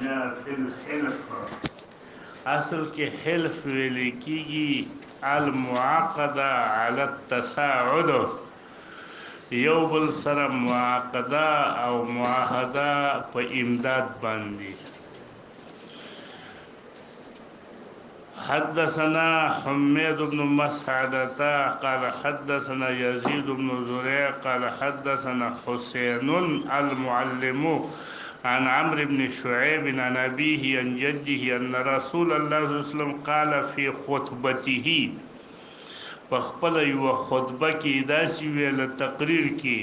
جاء في الحلف اصل کې حلف ویل کېږي المعاقده على التساعد یو بل سره معاقده او معاهده په امداد باندې. حدثنا حميد بن مسعدة قال حدثنا يزيد بن زريع قال حدثنا حسين المعلم عن عمرو بن شعيب عن أبيه عن جده أن رسول الله صلى الله عليه وسلم قال في خطبته بخبل یو خطبه کې داسې ویل تقریر کې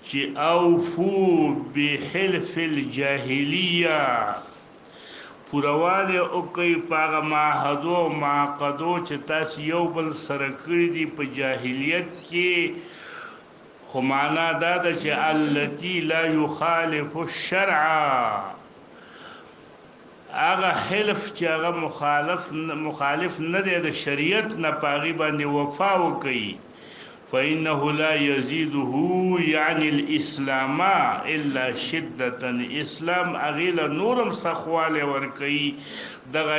چې اوفو بحلف الجاهلیه پورواله او کوي پاغه معاهدو معقدو چې تاسو یو بل سره کړی دي په جاهلیت کې، خو معنا دا ده چې التي لا يخالف الشرع، هغه حلف چې هغه مخالف نه دی د شریعت نه، پاغي باندې وفا وکړي. فإنه لا يزيده يعني الإسلام إلا شدة، اسلام اغیل نورم سخواله ورکی دغه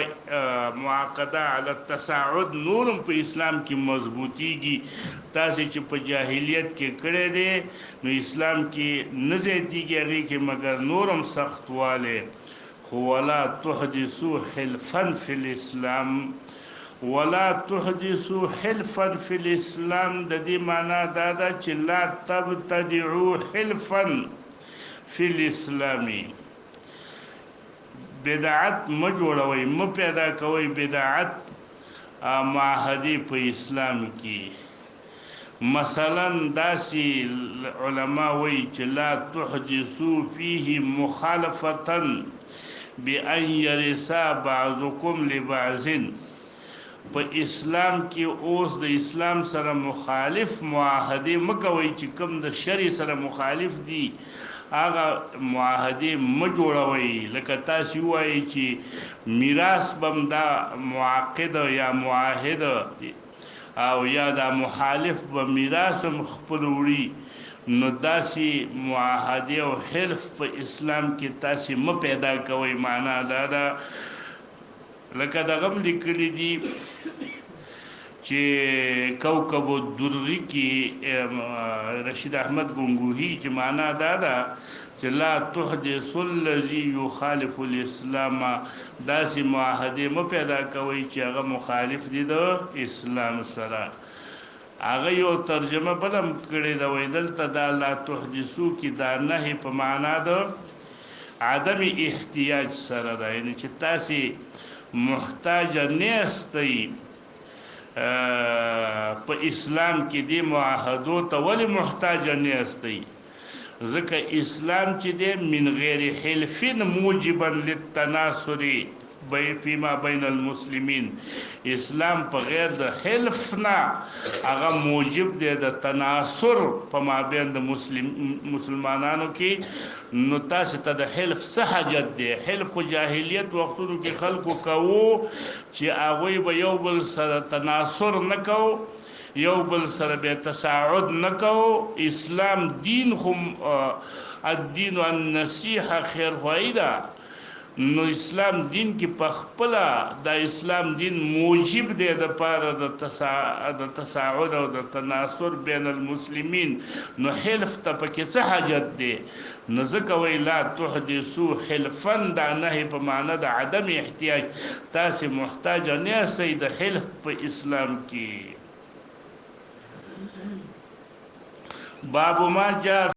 معاقده على التساعد نورم په اسلام کې مضبوطیږي. تاسو چې په جاهلیت کې کړه دي نو اسلام کې نه زیاتیږي هغه کې مگر نورم سختواله. خو ولا تحدثوا حلفا في الاسلام، ولا تحدثوا حلفا في الاسلام د دې معنا دا ده چې لا تبتدعوا حلفا في الاسلام، بدعت م جوړوي م پیدا کوي بدعت معاهدي په اسلام کې. مثلا داسي علما وی چې لا تحدثوا فيه مخالفه بأن يرثا بعضكم لبعض، په اسلام کې اوس د اسلام سره مخالف معاهده مکوي چې کوم د شری سره مخالف دي هغه معاهده م جوړوي. لکه تاسو وایي چې میراث بم دا معاقد یا معاهد او یا دا مخالف به میراث خپل وړي، نو داسي معاهده او حلف په اسلام کې تاسو م پیدا کوي. معنا دا ده لکه دغم لیکلی دي چې کوكب الدری کې رشید احمد گنگوهی چې معنا دا ده چې لا تحدث الذي يخالف الاسلام، داسې معاهده م پیدا کوي چې هغه مخالف دي د اسلام سره. هغه یو ترجمه بلم کړی دا ویدل ته دا لا تحدثو کې دا نه په معنا ده عدم احتیاج سره ده، یعنی چې تاسو محتاج نه استئ په اسلام کې دی معاهدو ته ولی محتاج نه استئ، ځکه اسلام چې دی من غیر حلفین موجبا للتناصر فيما بين المسلمين، اسلام په غیر د حلف نه هغه موجب دی د تناصر په مابین د مسلمانانو کې. نو تاسو ته د حلف څه حاجت دی؟ حلف خو جاهلیت وختونو کې خلکو کوو چې هغه به یو بل سره تناصر نکو، یو بل سره به تساعد نکو. اسلام دین خو الدین النصیحه خیر خوایدا، نو اسلام دین کې پخپلا د اسلام دین موجب دی د پاره د تساعد او د تناصر بین المسلمین. نو حلف ته پکې څه حاجت دی؟ نو ځکه وی لا تحدثوا حلفا دا نه په معنا د عدم احتیاج، تاسو محتاج نه یاست د حلف په اسلام کې. باب ما جاء